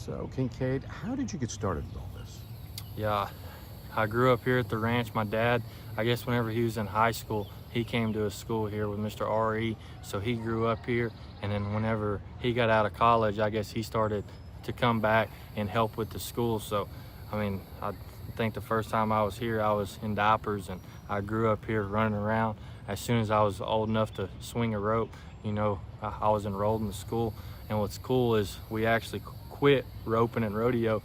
So, Kincade, how did you get started with all this? Yeah, I grew up here at the ranch. My dad, I guess whenever he was in high school, he came to a school here with Mr. R.E. So he grew up here. And then whenever he got out of college, I guess he started to come back and help with the school. So, I mean, I think the first time I was here, I was in diapers, and I grew up here running around. As soon as I was old enough to swing a rope, I was enrolled in the school. And what's cool is we actually quit roping and rodeo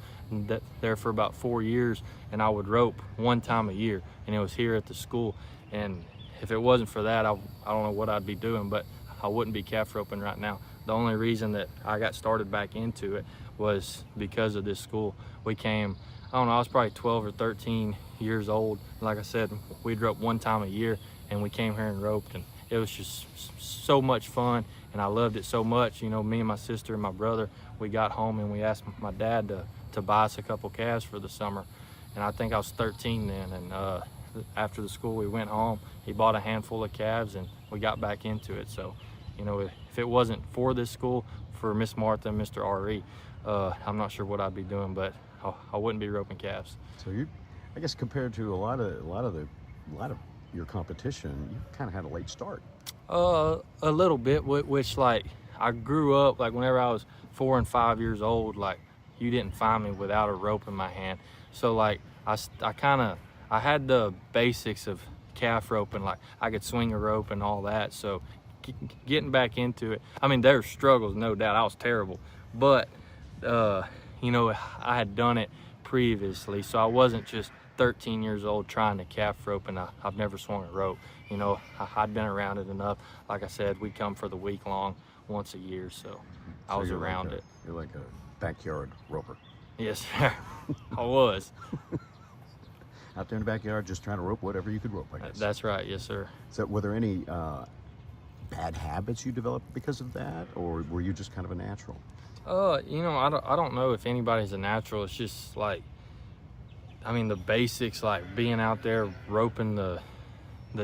there for about 4 years, and I would rope one time a year, and it was here at the school. And if it wasn't for that, I don't know what I'd be doing, but I wouldn't be calf roping right now. The only reason that I got started back into it was because of this school. We came, I don't know, I was probably 12 or 13 years old. Like I said, we'd rope one time a year, and we came here and roped, and it was just so much fun, and I loved it so much. Me and my sister and my brother, we got home and we asked my dad to buy us a couple calves for the summer. And I think I was 13 then, and after the school we went home, he bought a handful of calves and we got back into it. So, if it wasn't for this school, for Miss Martha and Mr. R.E., I'm not sure what I'd be doing, but I wouldn't be roping calves. So I guess compared to a lot of your competition, you kind of had a late start. A little bit, which like I grew up, like whenever I was 4 and 5 years old, like you didn't find me without a rope in my hand. So like I had the basics of calf roping, like I could swing a rope and all that. So getting back into it, I mean, there were struggles, no doubt. I was terrible, but I had done it previously, so I wasn't just 13 years old trying to calf rope, and I've never swung a rope. I'd been around it enough. Like I said, we'd come for the week long once a year, so I was around it. You're like a backyard roper. Yes, sir. I was. Out there in the backyard, just trying to rope whatever you could rope, I guess. That's right, yes, sir. So were there any bad habits you developed because of that, or were you just kind of a natural? I don't know if anybody's a natural. It's just like, I mean, the basics, like being out there roping the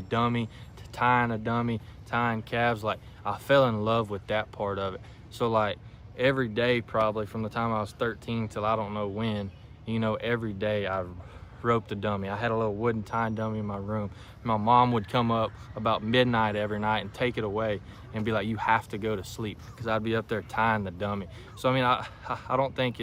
dummy, tying a dummy, tying calves, like I fell in love with that part of it. So like every day, probably from the time I was 13 till I don't know when, every day I roped a dummy. I had a little wooden tying dummy in my room. My mom would come up about midnight every night and take it away and be like, you have to go to sleep, because I'd be up there tying the dummy. So I mean, I don't think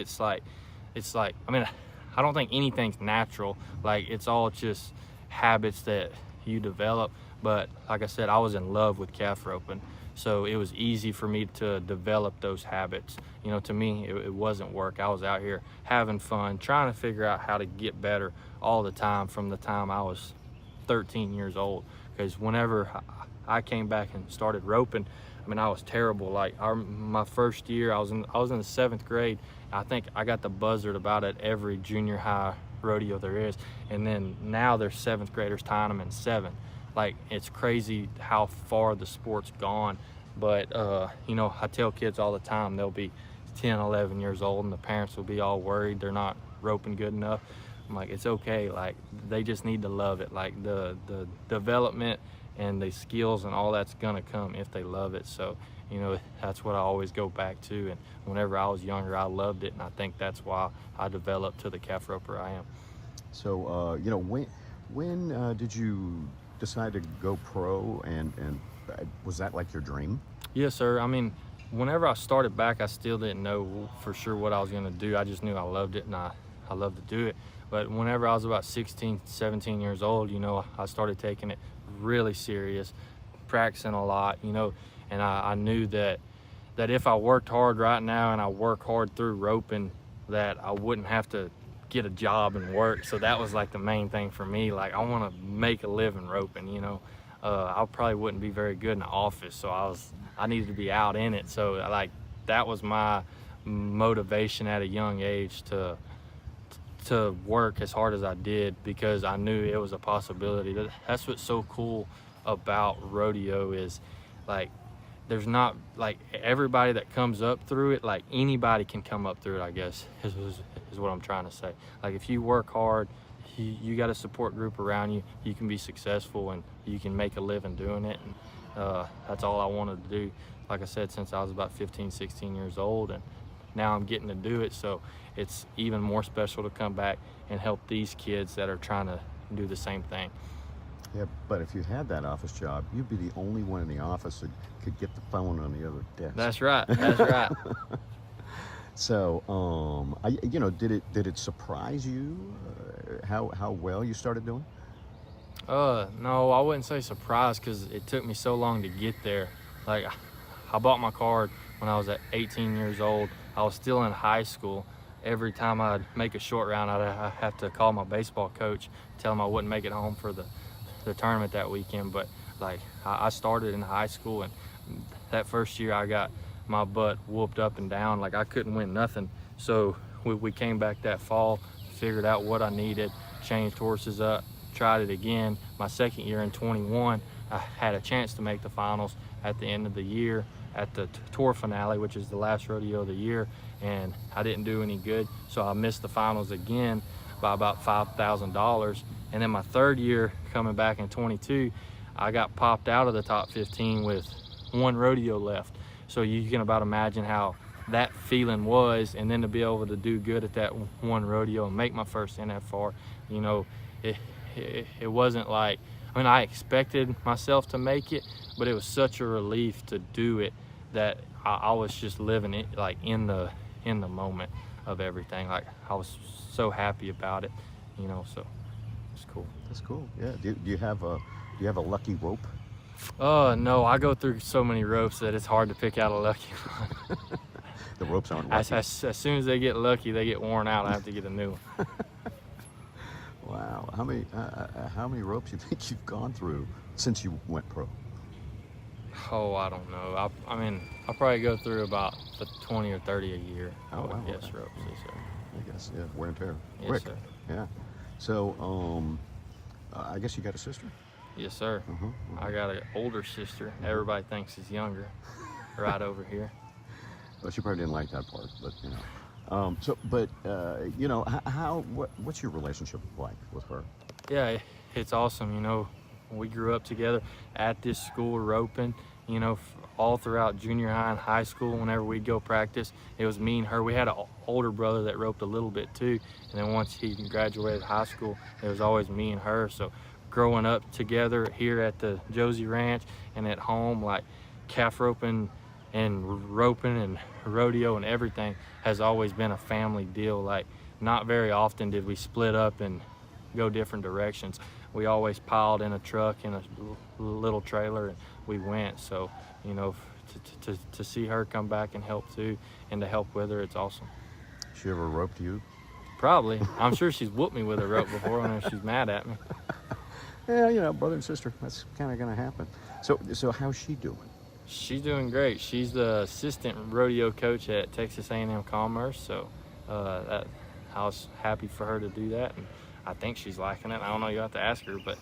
I don't think anything's natural. Like, it's all just habits that you develop. But like I said, I was in love with calf roping, so it was easy for me to develop those habits. To me, it wasn't work. I was out here having fun, trying to figure out how to get better all the time from the time I was 13 years old. Because whenever I came back and started roping, I mean, I was terrible. Like my first year, I was in the 7th grade. I think I got the buzzard about at every junior high rodeo there is. And then now there's 7th graders tying them in 7. Like, it's crazy how far the sport's gone. But, I tell kids all the time, they'll be 10, 11 years old and the parents will be all worried they're not roping good enough. I'm like, it's okay. Like, they just need to love it. Like, the development and the skills and all that's gonna come if they love it. So, that's what I always go back to. And whenever I was younger, I loved it, and I think that's why I developed to the calf roper I am. So, when did you decide to go pro, and was that like your dream? Yes, sir. I mean, whenever I started back, I still didn't know for sure what I was gonna do. I just knew I loved it, and I loved to do it. But whenever I was about 16, 17 years old, I started taking it really serious, practicing a lot, and I knew that if I worked hard right now and I work hard through roping, that I wouldn't have to get a job and work. So that was like the main thing for me. Like, I want to make a living roping. I probably wouldn't be very good in the office, so I needed to be out in it. So like, that was my motivation at a young age to work as hard as I did, because I knew it was a possibility. That's what's so cool about rodeo is, like, there's not, like, everybody that comes up through it, like, anybody can come up through it, I guess, is what I'm trying to say. Like, if you work hard, you got a support group around you, you can be successful and you can make a living doing it. And that's all I wanted to do, like I said, since I was about 15, 16 years old. And now I'm getting to do it. So it's even more special to come back and help these kids that are trying to do the same thing. Yeah, but if you had that office job, you'd be the only one in the office that could get the phone on the other desk. That's right. That's right. So, did it surprise you how well you started doing? No, I wouldn't say surprised because it took me so long to get there. Like, I bought my card when I was at 18 years old. I was still in high school. Every time I'd make a short round, I'd have to call my baseball coach, tell him I wouldn't make it home for the tournament that weekend. But like, I started in high school, and that first year I got my butt whooped up and down. Like, I couldn't win nothing. So we came back that fall, figured out what I needed, changed horses up, tried it again. My second year in 21, I had a chance to make the finals at the end of the year at the tour finale, which is the last rodeo of the year, and I didn't do any good. So I missed the finals again by about $5,000. And then my third year coming back in 22, I got popped out of the top 15 with one rodeo left. So you can about imagine how that feeling was, and then to be able to do good at that one rodeo and make my first NFR, it wasn't like, I mean, I expected myself to make it, but it was such a relief to do it that I was just living it like in the moment of everything. Like, I was so happy about it, so it's cool. That's cool. Yeah. Do you have a lucky rope? No, I go through so many ropes that it's hard to pick out a lucky one. The ropes aren't lucky. As soon as they get lucky, they get worn out. I have to get a new one. Wow. How many ropes you think you've gone through since you went pro? Oh, I don't know. I mean, I'll probably go through about 20 or 30 a year. Oh, wow. Yes, Okay. ropes. Yes, sir. I guess, yeah, wear and tear. Yes, Quick. sir. Yeah. So, I guess you got a sister? Yes, sir. I got an older sister. Everybody thinks is younger. Right over here. Well, she probably didn't like that part, but what's your relationship like with her? Yeah, it's awesome. We grew up together at this school roping, all throughout junior high and high school. Whenever we'd go practice, it was me and her. We had an older brother that roped a little bit too, and then once he graduated high school, it was always me and her. So growing up together here at the Josie Ranch and at home, like calf roping and rodeo and everything has always been a family deal. Like, not very often did we split up and go different directions. We always piled in a truck in a little trailer and we went. So, to see her come back and help too, and to help with her, it's awesome. She ever roped you? Probably. I'm sure she's whooped me with a rope before when she's mad at me. Yeah, brother and sister. That's kind of going to happen. So how's she doing? She's doing great. She's the assistant rodeo coach at Texas A&M Commerce. So I was happy for her to do that, and I think she's liking it. I don't know, you have to ask her, but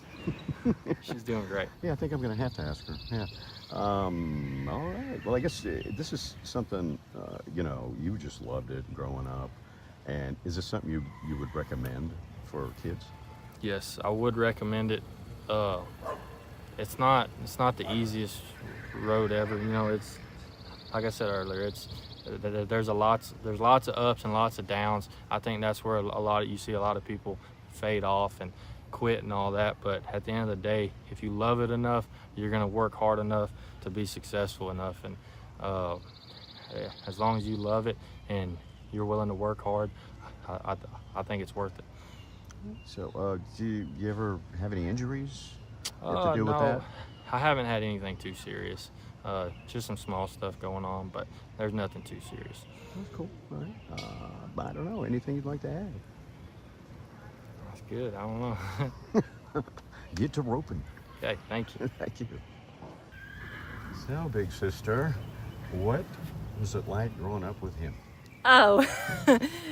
she's doing great. Yeah, I think I'm going to have to ask her. Yeah. All right. Well, I guess this is something, you just loved it growing up. And is this something you would recommend for kids? Yes, I would recommend it. It's not the easiest road ever. It's like I said earlier. There's lots of ups and lots of downs. I think that's where you see a lot of people fade off and quit and all that. But at the end of the day, if you love it enough, you're gonna work hard enough to be successful enough. And as long as you love it and you're willing to work hard, I think it's worth it. So, do you ever have any injuries to deal with that? I haven't had anything too serious. Just some small stuff going on, but there's nothing too serious. That's cool. All right. I don't know. Anything you'd like to add? That's good. I don't know. Get to roping. Okay, thank you. Thank you. So, big sister, what was it like growing up with him? Oh,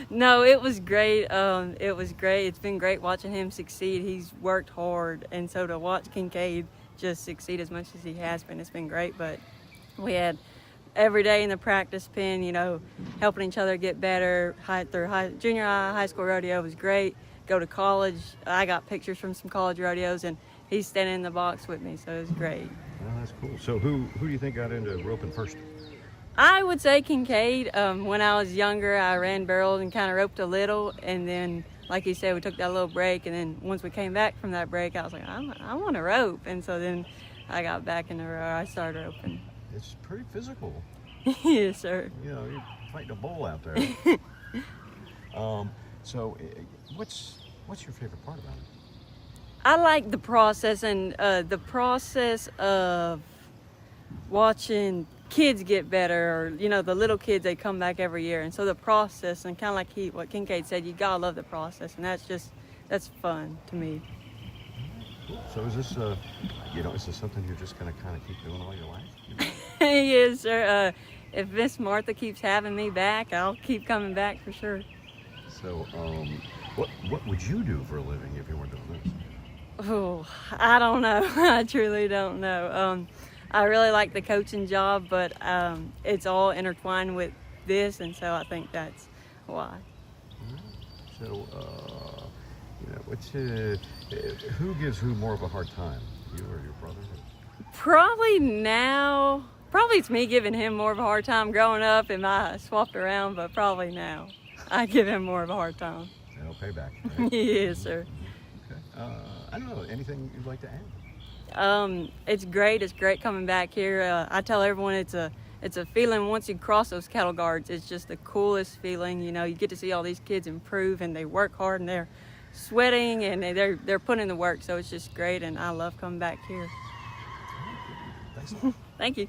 no, it was great. It was great. It's been great watching him succeed. He's worked hard, and so to watch Kincade just succeed as much as he has been, it's been great. But we had every day in the practice pen, helping each other get better. Junior high, high school rodeo was great. Go to college. I got pictures from some college rodeos, and he's standing in the box with me, so it was great. Well, that's cool. So who do you think got into roping first? I would say Kincade. When I was younger, I ran barrels and kind of roped a little, and then, like you said, we took that little break, and then once we came back from that break, I was like, I want to rope, and so then I got back in the row. I started roping. It's pretty physical. Yes, sir. You know, you're fighting a bull out there. So, what's your favorite part about it? I like the process and the process of watching kids get better, or the little kids, they come back every year, and so the process, and kind of like what Kincade said, you gotta love the process, and that's fun to me. Cool. So is this is this something you're just gonna kind of keep doing all your life? Yes, sir. If Miss Martha keeps having me back, I'll keep coming back for sure. So what would you do for a living if you weren't doing this? Oh, I don't know. I truly don't know. I really like the coaching job, but it's all intertwined with this, and so I think that's why. So, who gives who more of a hard time, you or your brother? Probably it's me giving him more of a hard time. Growing up, and I swapped around, but probably now I give him more of a hard time. It'll pay back. Right? Yes, sir. Okay. I don't know. Anything you'd like to add? It's great. It's great coming back here. I tell everyone it's a feeling once you cross those cattle guards. It's just the coolest feeling. You get to see all these kids improve, and they work hard, and they're sweating, and they're putting in the work. So it's just great, and I love coming back here. Thanks a lot. Thank you.